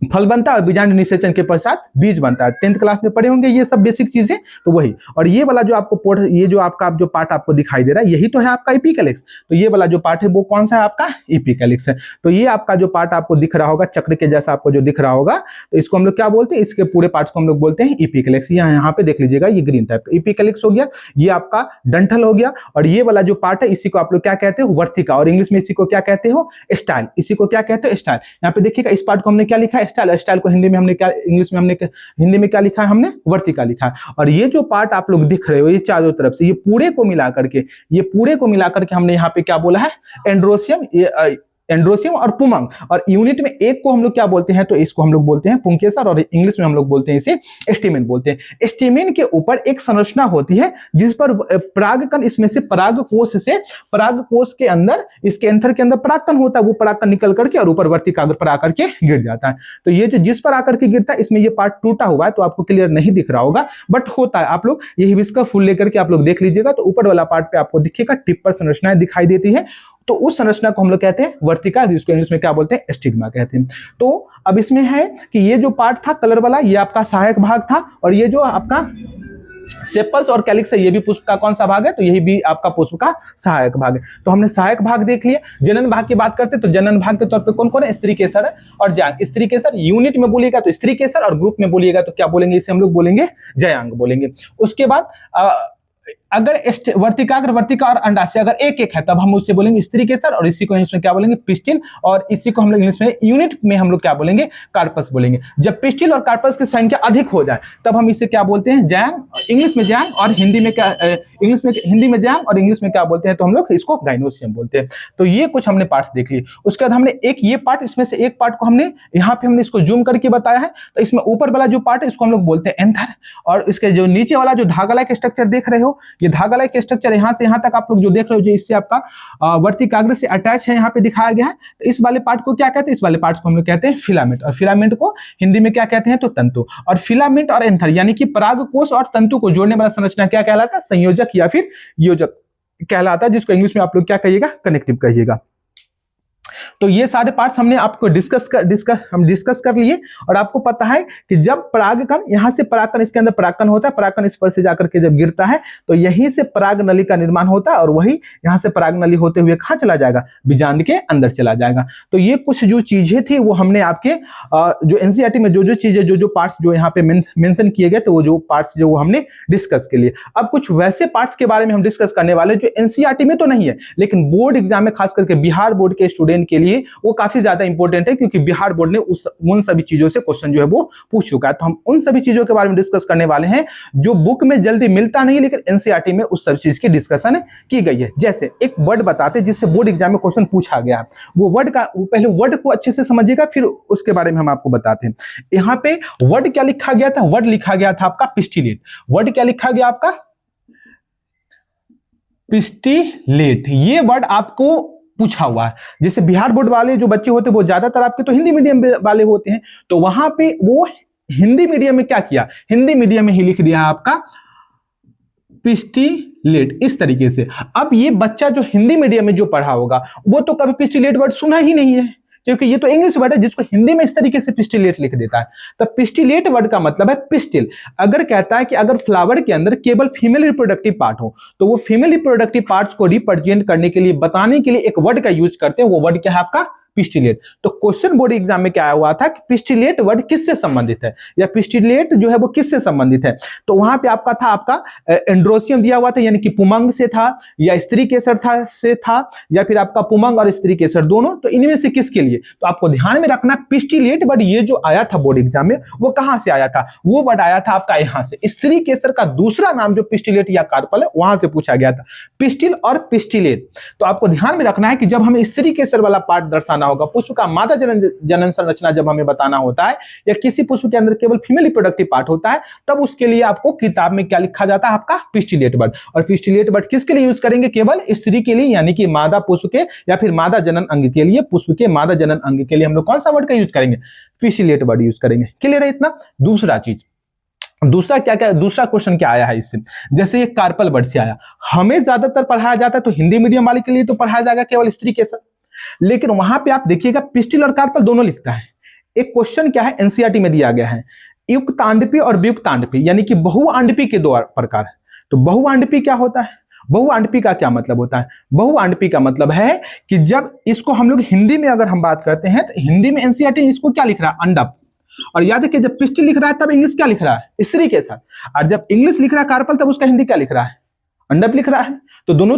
फल बनता है और बीजांड निषेचन के पश्चात बीज बनता है। 10th क्लास में पढ़े होंगे ये सब बेसिक चीजें। तो वही, और ये वाला जो आपको ये जो आपका जो पार्ट आपको दिखाई दे रहा है यही तो है आपका एपिकैलिक्स। तो ये वाला जो पार्ट है वो कौन सा है आपका एपिकैलिक्स है। तो ये आपका जो पार्ट आपको दिख रहा होगा चक्र के जैसा आपको जो दिख रहा होगा, तो इसको हम लोग क्या बोलते हैं, इसके पूरे पार्ट को हम लोग बोलते हैं एपिकैलिक्स। यहाँ पे देख लीजिएगा ये ग्रीन टाइप का एपिकैलिक्स हो गया, ये आपका डंठल हो गया, और ये वाला जो पार्ट है इसी को आप लोग क्या कहते हो, वर्तिका, और इंग्लिश में इसी को क्या कहते हो, स्टाइल। इसी को क्या कहते हो, स्टाइल। यहाँ पे देखिएगा इस पार्ट को हमने क्या लिखा है, स्टाइल। स्टाइल को हिंदी में हमने क्या, इंग्लिश में हमने हिंदी में क्या लिखा है, हमने वर्तिका लिखा है। और ये जो पार्ट आप लोग दिख रहे हो ये चारों तरफ से, ये पूरे को मिलाकर के हमने यहाँ पे क्या बोला है, एंड्रोसियम, एंड्रोसियम और पुमंग। और यूनिट में एक को हम लोग क्या बोलते हैं, तो इसको हम लोग बोलते हैं पुंकेसर, और इंग्लिश में हम लोग बोलते हैं इसे स्टेमेन बोलते हैं। स्टेमेन के ऊपर एक संरचना होती है जिस पर परागकण, इसमें से परागकोश के अंदर, इसके एंथर के अंदर परागकण होता है, वो परागकण निकल करके और ऊपर वर्तिकाग्र पर आकर के गिर जाता है। तो ये जो जिस पर आकर के गिरता है इसमें ये पार्ट टूटा हुआ है, तो आपको क्लियर नहीं दिख रहा होगा, बट होता है। आप लोग ये हिबिस्कस फूल लेकर के आप लोग देख लीजिएगा, तो ऊपर वाला पार्ट पे आपको दिखेगा टिप पर संरचनाएं दिखाई देती है, तो उस संरचना को हम लोग कहते हैं वर्तिका, जिसको इंग्लिश में क्या बोलते हैं, स्टिग्मा कहते हैं। तो अब इसमें है कि ये जो पार्ट था कलर वाला, ये आपका सहायक भाग था, और ये जो आपका सेपल्स और कैलिक्स है ये भी पुष्प का कौन सा भाग है, तो यही भी आपका पुष्प का सहायक भाग है। तो हमने सहायक भाग देख लिया। जनन भाग की बात करते हैं तो जनन भाग के तौर पे कौन कौन है, स्त्री केसर और जयांग। स्त्री केसर यूनिट में बोलिएगा तो स्त्री केसर, और ग्रुप में बोलिएगा तो क्या बोलेंगे, इसे हम लोग बोलेंगे जयांग बोलेंगे। उसके बाद अगर वर्तिकाग्र, वर्तिका और अंडाशय अगर एक एक है तब हम उससे बोलेंगे स्त्री केसर, और इसी को इंग्लिश में क्या बोलेंगे, पिस्टिल, और इसी को हम लोग इंग्लिश में यूनिट में हम लोग क्या बोलेंगे, कार्पस बोलेंगे। जब पिस्टिल और कार्पस की संख्या अधिक हो जाए तब हम इसे क्या बोलते हैं, जयांग, इंग्लिश में जयांग, और हिंदी में क्या, हिंदी में जयांग, और इंग्लिश में क्या बोलते हैं, तो हम लोग इसको गाइनोसियम बोलते हैं। तो ये कुछ हमने पार्ट्स देख लिए। उसके बाद हमने एक ये पार्ट, इसमें से एक पार्ट को हमने यहाँ पे हमने इसको जूम करके बताया है। तो इसमें ऊपर वाला जो पार्ट है इसको हम लोग बोलते हैं एंथर, और इसके जो नीचे वाला जो धागा लाइक स्ट्रक्चर देख रहे हो, ये धागा लाइक स्ट्रक्चर यहां से यहां तक आप लोग जो देख रहे हो, जो इससे आपका वर्तिकाग्र से अटैच है, यहाँ पे दिखाया गया है। तो इस वाले पार्ट को क्या कहते हैं, इस वाले पार्ट को हम लोग कहते हैं फिलामेंट, और फिलामेंट को हिंदी में क्या कहते हैं, तो तंतु। और फिलामेंट और एंथर यानी कि परागकोश और तंतु को जोड़ने वाला संरचना क्या कहलाता है, संयोजक या फिर योजक कहलाता है, जिसको इंग्लिश में आप लोग क्या कहिएगा, कनेक्टिव कहिएगा। तो ये सारे पार्ट्स हमने आपको डिस्कस कर लिए। और आपको पता है कि जब परागकण, यहां से परागकण, इसके अंदर परागकण होता है, परागकण इस पर से जाकर के जब गिरता है तो यहीं से पराग नली का निर्माण होता है, और वही यहां से पराग नली होते हुए कहां चला जाएगा, बीजांड के अंदर चला जाएगा। तो ये कुछ जो चीजें थी वो हमने आपके जो एनसीईआरटी में जो चीजें, जो पार्ट्स जो यहाँ पे मेंशन किए गए, तो वो जो पार्ट्स जो हमने डिस्कस के लिए। अब कुछ वैसे पार्ट्स के बारे में हम डिस्कस करने वाले जो एनसीईआरटी में तो नहीं है, लेकिन बोर्ड एग्जाम में खास करके बिहार बोर्ड के स्टूडेंट के लिए वो काफी ज्यादा इंपॉर्टेंट है, क्योंकि बिहार बोर्ड ने उन सभी चीजों से क्वेश्चन जो है वो पूछ चुका है। तो हम उन सभी चीजों के बारे में डिस्कस करने वाले हैं जो बुक में जल्दी मिलता नहीं है, लेकिन एनसीईआरटी में उस सब चीज की डिस्कशन की गई है। जैसे एक वर्ड बताते हैं जिससे बोर्ड एग्जाम में क्वेश्चन पूछा गया है, वो वर्ड का, पहले वर्ड को अच्छे से समझिएगा, फिर उसके बारे में हम आपको बताते हैं। यहाँ पे वर्ड क्या लिखा गया था, वर्ड लिखा गया था आपका पिस्टिलेट। वर्ड क्या लिखा गया आपका, पिस्टिलेट। ये वर्ड आपको पूछा हुआ है। जैसे बिहार बोर्ड वाले जो बच्चे होते हैं वो ज्यादातर आपके तो हिंदी मीडियम वाले होते हैं, तो वहां पे वो हिंदी मीडियम में क्या किया, हिंदी मीडियम में ही लिख दिया आपका पिस्टिलेट, इस तरीके से। अब ये बच्चा जो हिंदी मीडियम में जो पढ़ा होगा वो तो कभी पिस्टिलेट वर्ड सुना ही नहीं है, क्योंकि ये तो इंग्लिश वर्ड है जिसको हिंदी में इस तरीके से पिस्टिलेट लिख देता है। तो पिस्टिलेट वर्ड का मतलब है पिस्टिल। अगर कहता है कि अगर फ्लावर के अंदर केवल फीमेल रिप्रोडक्टिव पार्ट हो, तो वो फीमेल रिप्रोडक्टिव पार्ट्स को रिप्रेजेंट करने के लिए, बताने के लिए एक वर्ड का यूज करते हैं, वो वर्ड क्या है आपका, पिस्टिलेट। तो क्वेश्चन बोर्ड एग्जाम में क्या आया हुआ था कि पिस्टिलेट वर्ड किससे संबंधित है, या पिस्टिलेट जो है वो किससे संबंधित है। तो वहां पे आपका था, आपका एंड्रोसियम दिया हुआ था, यानी कि पुमंग से था, या स्त्री केसर था, या फिर आपका पुमंग और स्त्री केसर दोनों, तो इनमें से किसके लिए। तो आपको ध्यान में रखना पिस्टिलेट वर्ड ये जो आया था बोर्ड एग्जाम में वो कहां से आया था, वो वर्ड आया था आपका यहां से। स्त्री केसर का दूसरा नाम जो पिस्टिलेट या कार्पल है वहां से पूछा गया था, पिस्टिल और पिस्टिलेट। तो आपको ध्यान में रखना है कि जब हमें स्त्री केसर वाला पार्ट दर्शाना होगा, पुष्प का मादा जनन संरचना जब हमें बताना होता है, या किसी पुष्प के अंदर केवल फीमेल रिप्रोडक्टिव पार्ट होता है, तब उसके लिए आपको किताब में क्या लिखा जाता है, आपका पिस्टिलेट वर्ड। और पिस्टिलेट वर्ड किसके लिए यूज करेंगे, केवल स्त्री के लिए, यानी कि मादा पुष्प के या फिर मादा जनन अंग के लिए, पुष्प के मादा जनन अंग के लिए हम लोग कौन सा वर्ड का यूज करेंगे, पिस्टिलेट वर्ड यूज करेंगे। क्लियर है इतना। दूसरा चीज, दूसरा क्या दूसरा क्वेश्चन क्या आया है इससे, जैसे ये कार्पल वर्ड से आया, हमें ज्यादातर पढ़ाया जाता है तो हिंदी मीडियम वाले के लिए तो पढ़ाया जाएगा केवल स्त्री केसर, लेकिन वहां पे आप देखिएगा पिस्टिल और कार्पल दोनों लिखता है, एक क्वेश्चन क्या है एनसीईआरटी में दिया गया है, युक्तांडपी और वियुक्तांडपी यानी कि बहुआंडपी के दो प्रकार। तो बहुआंडपी क्या होता है, बहुआंडपी का क्या मतलब होता है? बहुआंडपी का मतलब है कि जब इसको हम लोग हिंदी में अगर हम बात करते हैं तो हिंदी में एनसीईआरटी इसको क्या लिख रहा है, अंडप। और याद रखिए जब पिस्टल लिख रहा है तब इंग्लिश क्या लिख रहा है, स्त्री के साथ। और जब इंग्लिश लिख रहा है कार्पल तब उसका हिंदी क्या लिख रहा है, अंडप लिख रहा है। तो दोनों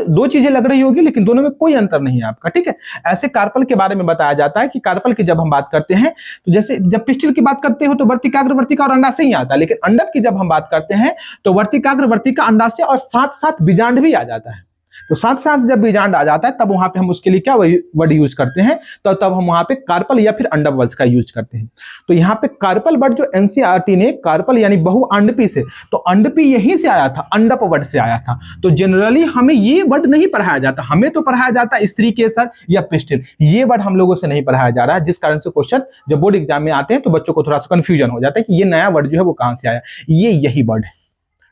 दो चीजें लग रही होगी लेकिन दोनों में कोई अंतर नहीं है आपका, ठीक है। ऐसे कार्पल के बारे में बताया जाता है कि कार्पल की जब हम बात करते हैं तो जैसे जब पिस्टल की बात करते हो तो वर्तिकाग्र वर्तिका और अंडाशय ही आता है, लेकिन अंडप की जब हम बात करते हैं तो वर्तिकाग्र वर्तिका अंडाशय और साथ साथ बीजांड भी आ जाता है। तो साथ साथ जब बीजांड आ जाता है तब वहां पे हम उसके लिए क्या वर्ड यूज करते हैं, तो तब हम वहां पे कार्पल या फिर अंडप वर्ड का यूज करते हैं। तो यहाँ पे कार्पल वर्ड जो एनसीईआरटी ने कार्पल यानी बहुअंडपी से, तो अंडपी यहीं से आया था, अंडप वर्ड से आया था। तो जनरली हमें ये वर्ड नहीं पढ़ाया जाता, हमें तो पढ़ाया जाता है स्त्री केसर या पिस्टल, ये वर्ड हम लोगों से नहीं पढ़ाया जा रहा है, जिस कारण से क्वेश्चन जब बोर्ड एग्जाम में आते हैं तो बच्चों को थोड़ा सा कंफ्यूजन हो जाता है कि ये नया वर्ड जो है वो कहां से आया, ये यही वर्ड है,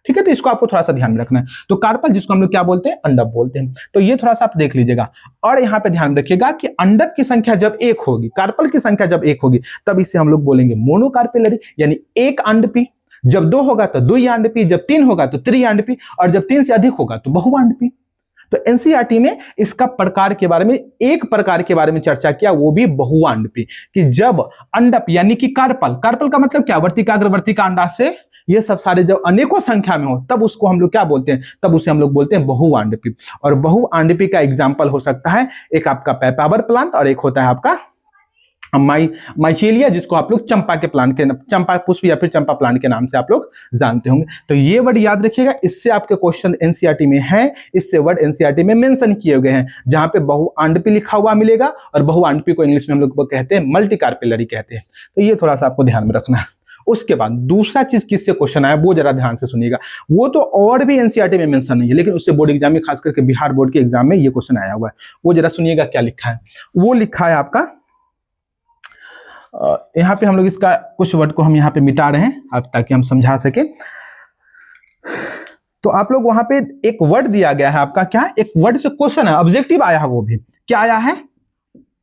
ठीक है। तो इसको आपको थोड़ा सा ध्यान में रखना है। तो कार्पल जिसको हम लोग क्या बोलते हैं, अंडप बोलते हैं। तो ये थोड़ा सा आप देख लीजिएगा और यहाँ पे ध्यान रखिएगा कि अंडप की संख्या जब एक होगी, कार्पल की संख्या जब एक होगी तब इसे हम लोग बोलेंगे मोनोकार्पेलरी यानी एक अंडपी। जब दो होगा तो द्विअंडपी, जब तीन होगा तो त्रिअंडपी और जब तीन से अधिक होगा तो बहुअंडपी। तो एनसीईआरटी ने इसका प्रकार के बारे में, एक प्रकार के बारे में चर्चा किया, वो भी बहुअंडपी, कि जब अंडप यानी कि कार्पल, कार्पल का मतलब क्या, वर्तिकाग्र वर्तिका अंडाशय ये सब सारे जब अनेकों संख्या में हो तब उसको हम लोग क्या बोलते हैं, तब उसे हम लोग बोलते हैं बहुअंडपी। और बहुअंडपी का एग्जाम्पल हो सकता है एक आपका पेपावर प्लांट और एक होता है आपका माइचेलिया, जिसको आप लोग चंपा के प्लांट के, चंपा पुष्प या फिर चंपा प्लांट के नाम से आप लोग जानते होंगे। तो ये वर्ड याद रखिएगा, इससे आपके क्वेश्चन एनसीईआरटी में है, इससे वर्ड एनसीईआरटी में मेंशन किए गए हैं, जहां पे बहुअंडपी लिखा हुआ मिलेगा और बहुअंडपी को इंग्लिश में हम लोग कहते हैं मल्टीकार्पेलरी कहते हैं। तो ये थोड़ा सा आपको ध्यान में रखना है। उसके बाद दूसरा चीज किससे क्वेश्चन आया वो जरा ध्यान से सुनिएगा, वो तो और भी एनसीईआरटी में मेंशन नहीं है लेकिन उससे बोर्ड एग्जाम में, खास करके बिहार बोर्ड के एग्जाम में ये क्वेश्चन आया हुआ है। वो जरा सुनिएगा क्या लिखा है। वो लिखा है आपका, यहाँ पे हम लोग इसका कुछ वर्ड को हम यहाँ पे मिटा रहे हैं अब ताकि हम समझा सके। तो आप लोग वहां पे एक वर्ड दिया गया है आपका, क्या एक वर्ड से क्वेश्चन है, ऑब्जेक्टिव आया है, वो भी क्या आया है,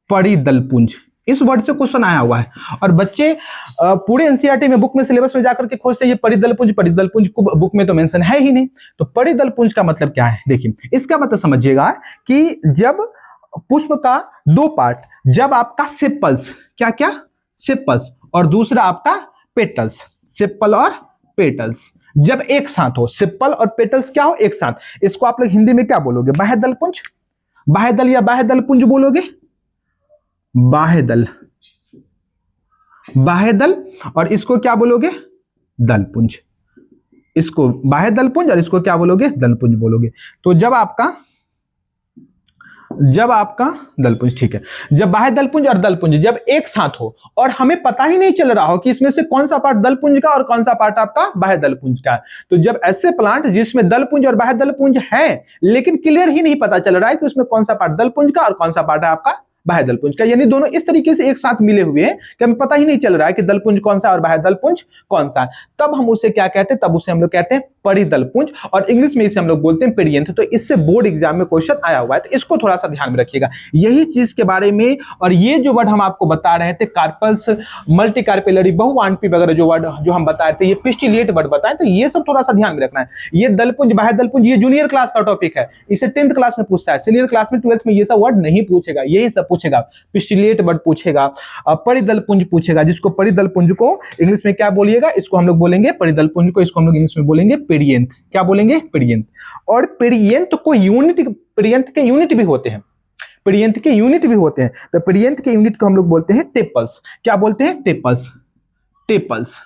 परिदलपुंज, इस वर्ड से क्वेश्चन आया हुआ है। और बच्चे पूरे एनसीईआरटी में बुक में सिलेबस में जाकर के खोजते हैं ये परिदलपुंज, परिदलपुंज बुक में तो मेंशन है ही नहीं। तो परिदलपुंज का मतलब क्या है, देखिए इसका मतलब समझिएगा कि जब पुष्प का दो पार्ट, जब आपका सेपल्स, क्या क्या, सेपल्स और दूसरा आपका पेटल्स, सेपल और पेटल्स जब एक साथ हो, सेपल और पेटल्स क्या हो, एक साथ, इसको आप लोग हिंदी में क्या बोलोगे, बाह्यदलपुंज, बाह्यदल या बाह्यदलपुंज बोलोगे, बाह्यदल, बाह्यदल, और इसको क्या बोलोगे, दलपुंज, इसको बाह्यदलपुंज और इसको क्या बोलोगे, दलपुंज बोलोगे। तो जब आपका दलपुंज, ठीक है, जब बाह्यदलपुंज और दलपुंज जब एक साथ हो और हमें पता ही नहीं चल रहा हो कि इसमें से कौन सा पार्ट दलपुंज का और कौन सा पार्ट आपका बाह्यदलपुंज का है, तो जब ऐसे प्लांट जिसमें दलपुंज और बाह्यदलपुंज है लेकिन क्लियर ही नहीं पता चल रहा है कि उसमें कौन सा पार्ट दलपुंज का और कौन सा पार्ट है आपका बाह्यदलपुंज का, यानी दोनों इस तरीके से एक साथ मिले हुए हैं कि हमें पता ही नहीं चल रहा है कि दलपुंज कौन सा और बाह्यदलपुंज कौन सा है, तब हम उसे क्या कहते हैं, तब उसे हम लोग कहते हैं परिदलपुंज, और इंग्लिश में इसे हम लोग बोलते हैं पेरियंथ। तो इससे बोर्ड एग्जाम में क्वेश्चन आया हुआ है, तो इसको थोड़ा सा ध्यान में रखिएगा, यही चीज के बारे में। और ये जो वर्ड हम आपको बता रहे थे, कार्पल्स, मल्टीकार्पेलरी, बहुअंडपी वगैरह जो वर्ड जो हम बताए थे, ये पिस्टिलिएट वर्ड बताए, तो ये सब थोड़ा सा ध्यान में रखना है। ये दलपुंज, बाह्यदलपुंज ये जूनियर क्लास का टॉपिक है, इसे 10th क्लास में पूछता है, सीनियर क्लास में 12th में ये सब वर्ड नहीं पूछेगा, यही सब पूछेगा, पिस्टिलिएट वर्ड पूछेगा, परिदलपुंज पूछेगा, जिसको परिदलपुंज को इंग्लिश में क्या बोलिएगा, इसको हम लोग बोलेंगे परिदलपुंज को, इसको हम लोग इंग्लिश में बोलेंगे पेरियंथ, क्या बोलेंगे, पेरियंथ। और पेरियंथ को यूनिट, पेरियंथ के यूनिट भी होते हैं, पेरियंथ के यूनिट भी होते हैं, तो पेरियंथ के यूनिट को हम लोग बोलते हैं टेपल्स, क्या बोलते हैं, टेपल्स, टेपल्स।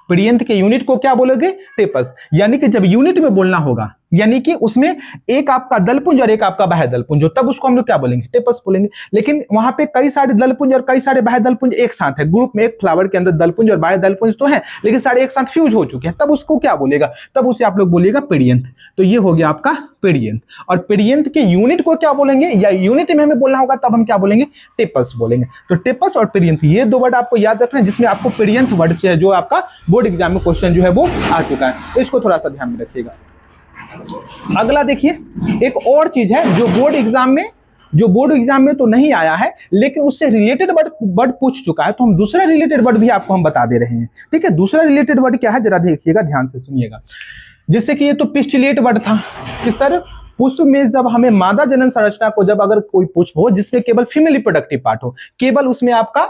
पेरियंथ के यूनिट को क्या बोलोगे, टेपल्स, यानी कि जब यूनिट में बोलना होगा, यानी कि उसमें एक आपका दलपुंज और एक आपका बाह्यदलपुंज हो, तब उसको हम लोग क्या बोलेंगे, टेपल्स बोलेंगे। लेकिन वहां पे कई सारे दलपुंज और कई सारे बाह्यदलपुंज एक साथ है, ग्रुप में एक फ्लावर के अंदर दलपुंज और बाह्यदलपुंज तो है लेकिन सारे एक साथ फ्यूज हो चुके हैं, तब उसको क्या बोलेगा, तब उसे आप लोग बोलिएगा पेरियंथ। तो ये हो गया आपका पेरियंथ। और पेरियंथ के यूनिट को क्या बोलेंगे, या यूनिट में हमें बोलना होगा तब हम क्या बोलेंगे, टेपल्स बोलेंगे। तो टेपल्स और पेरियंथ ये दो वर्ड आपको याद रखना है, जिसमें आपको पेरियंथ वर्ड से जो आपका बोर्ड एग्जाम में क्वेश्चन जो है वो आ चुका है, तो इसको थोड़ा सा ध्यान में रखिएगा। अगला देखिए, एक और चीज है जो बोर्ड एग्जाम में जो बोर्ड एग्जाम में तो नहीं आया है लेकिन उससे रिलेटेड वर्ड पूछ चुका है, तो हम दूसरा रिलेटेड वर्ड भी आपको हम बता दे रहे हैं। ठीक है, दूसरा रिलेटेड वर्ड क्या है जरा देखिएगा, ध्यान से सुनिएगा। जैसे कि ये तो पिस्टिलेट वर्ड था कि सर पुष्प में जब हमें मादा जनन संरचना को जब अगर कोई पुष्प हो जिसमें केवल फीमेल रिप्रोडक्टिव पार्ट हो, केवल उसमें आपका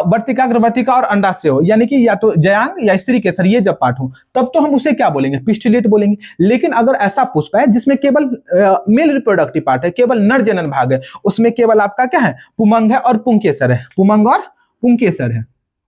वर्तिका, अग्रवर्तिका और अंडाशय हो, यानी कि या तो जयांग या स्त्री केसर ये जब पार्ट हो, तब तो हम उसे क्या बोलेंगे, पिस्टिलेट बोलेंगे। लेकिन अगर ऐसा पुष्प है जिसमें केवल मेल रिप्रोडक्टिव पार्ट है, केवल नर जनन भाग है, उसमें केवल आपका क्या है, पुमंग है और पुंकेसर है, पुमंग और पुंकेसर है,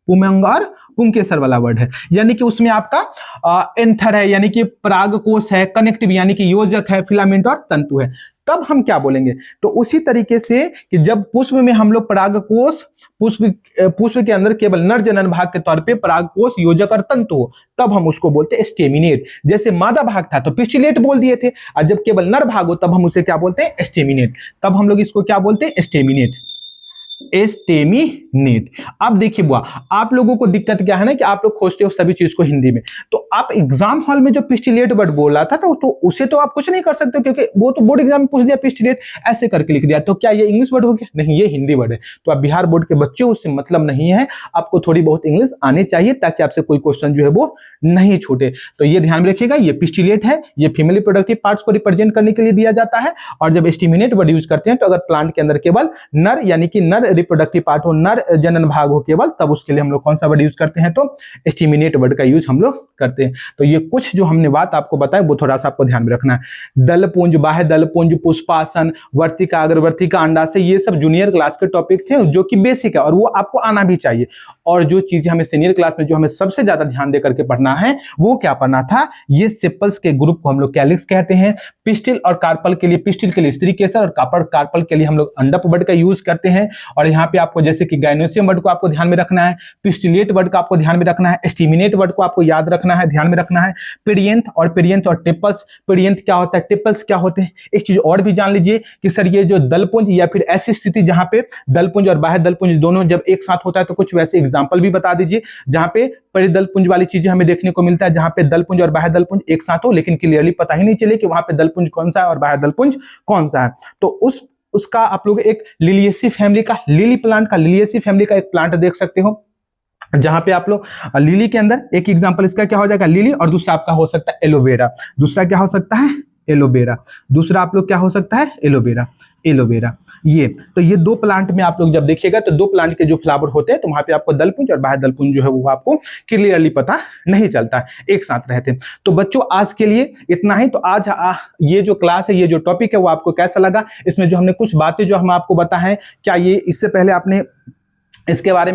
पुमंग और पुंकेसर वाला वर्ड है, यानी कि उसमें आपका एंथर है, यानी कि परागकोश है, कनेक्टिव यानी कि योजक है, फिलामेंट और तंतु है, तब हम क्या बोलेंगे। तो उसी तरीके से कि जब पुष्प में हम लोग परागकोश, पुष्प के अंदर केवल नर जनन भाग के तौर पे परागकोश, योजक और तंतु हो, तब हम उसको बोलते हैं स्टेमिनेट। जैसे मादा भाग था तो पिस्टिलेट बोल दिए थे, और जब केवल नर भाग हो तब हम उसे क्या बोलते हैं, स्टेमिनेट। तब हम लोग इसको क्या बोलते हैं, स्टेमिनेट, स्टेमिनेट। अब देखिए बुआ, आप लोगों को दिक्कत क्या है ना कि आप लोग खोजते हो सभी चीज को हिंदी में, तो आप एग्जाम हॉल में जो पिस्टिलेट वर्ड बोला था तो उसे तो आप कुछ नहीं कर सकते, क्योंकि वो तो बोर्ड एग्जाम में पूछ दिया पिस्टिलेट ऐसे करके लिख दिया, तो क्या ये इंग्लिश वर्ड हो गया, नहीं ये हिंदी वर्ड है। तो आप बिहार बोर्ड के बच्चे, उससे मतलब नहीं है, आपको थोड़ी बहुत इंग्लिश आनी चाहिए ताकि आपसे कोई क्वेश्चन जो है वो नहीं छूटे। तो ये ध्यान में रखिएगा, ये पिस्टिलेट है, ये फीमेल रिप्रोडक्टिव पार्ट्स को रिप्रेजेंट करने के लिए दिया जाता है। और जब स्टेमिनेट वर्ड यूज करते हैं तो अगर प्लांट के अंदर केवल नर यानी कि नर रिप्रोडक्टिव पार्ट हो, नर जनन भाग हो केवल, तब उसके लिए हम लोग कौन सा वर्ड यूज करते हैं, तो स्टेमिनेट वर्ड का यूज हम लोग करते हैं। तो ये कुछ जो हमने बात आपको बताया वो थोड़ा सा आपको ध्यान में रखना है। दलपुंज, बाह्य दलपुंज, पुष्पासन, वर्तिका, अग्रवर्तिका, अंडाशय, ये सब जूनियर क्लास के टॉपिक थे जो कि बेसिक है और वो आपको आना भी चाहिए। और जो चीजें हमें सीनियर क्लास में जो हमें सबसे ज्यादा ध्यान देकर के पढ़ना है वो क्या पढ़ना था, ये सेपल्स के ग्रुप को हम लोग कैलिक्स कहते हैं। पिस्टिल और कार्पल के लिए, पिस्टिल के लिए स्त्री केसर और कार्पल के लिए हम लोग अंडप वर्ड का यूज करते हैं। और यहाँ पे आपको जैसे कि गाइनोसियम वर्ड को आपको ध्यान में रखना है, पिस्टिलेट वर्ड को आपको ध्यान में रखना है, स्टेमिनेट वर्ड को आपको याद रखना है, ध्यान में रखना है। पेरियंथ और टिपल्स, पेरियंथ क्या होता है, टिपल्स क्या होते हैं। एक चीज और भी जान लीजिए कि सर ये जो दलपुंज या फिर ऐसी स्थिति जहां पे दलपुंज और बाह्य दलपुंज दोनों जब एक साथ होता है तो कुछ वैसे एग्जांपल भी बता दीजिए जहां पे परिदलपुंज वाली चीजें हमें देखने को मिलता है, जहां पे दलपुंज और बाह्य दलपुंज एक साथ हो लेकिन क्लियरली पता ही नहीं चले कि वहां पे दलपुंज कौन सा है और बाह्य दलपुंज कौन सा है। तो उसका आप लोग एक लिलिएसी फैमिली का, लिली प्लांट का, लिलिएसी फैमिली का एक प्लांट देख सकते हो, जहां पे आप लोग लिली के अंदर एक एग्जांपल इसका क्या हो जाएगा, लिली, और दूसरा आपका हो सकता है एलोवेरा। दूसरा क्या हो सकता है, एलोवेरा। दूसरा आप लोग क्या हो सकता है, एलोवेरा, एलोवेरा। ये तो ये दो प्लांट में आप लोग जब देखिएगा तो दो प्लांट के जो फ्लावर होते हैं तो वहां पे आपको दलपुंज और बाह्य दलपुंज जो है वो आपको क्लियरली पता नहीं चलता है, एक साथ रहते हैं। तो बच्चों आज के लिए इतना ही। तो आज ये जो क्लास है, ये जो टॉपिक है वो आपको कैसा लगा, इसमें जो हमने कुछ बातें जो हम आपको बताएं, क्या ये इससे पहले आपने इसके बारे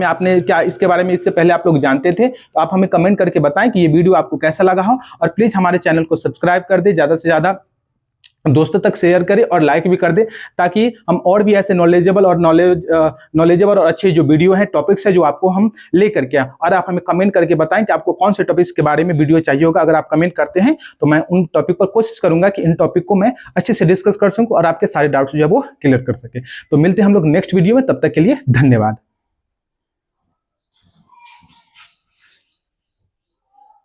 में इससे पहले आप लोग जानते थे, तो आप हमें कमेंट करके बताएं कि ये वीडियो आपको कैसा लगा हो। और प्लीज हमारे चैनल को सब्सक्राइब कर दे, ज्यादा से ज्यादा दोस्तों तक शेयर करें और लाइक भी कर दे, ताकि हम और भी ऐसे नॉलेजेबल और अच्छे जो वीडियो है, टॉपिक्स है जो आपको हम लेकर के आए। और आप हमें कमेंट करके बताएं कि आपको कौन से टॉपिक्स के बारे में वीडियो चाहिए होगा। अगर आप कमेंट करते हैं तो मैं उन टॉपिक पर कोशिश करूंगा कि इन टॉपिक को मैं अच्छे से डिस्कस कर सकूं और आपके सारे डाउट्स जो है वो क्लियर कर सके। तो मिलते हैं हम लोग नेक्स्ट वीडियो में, तब तक के लिए धन्यवाद।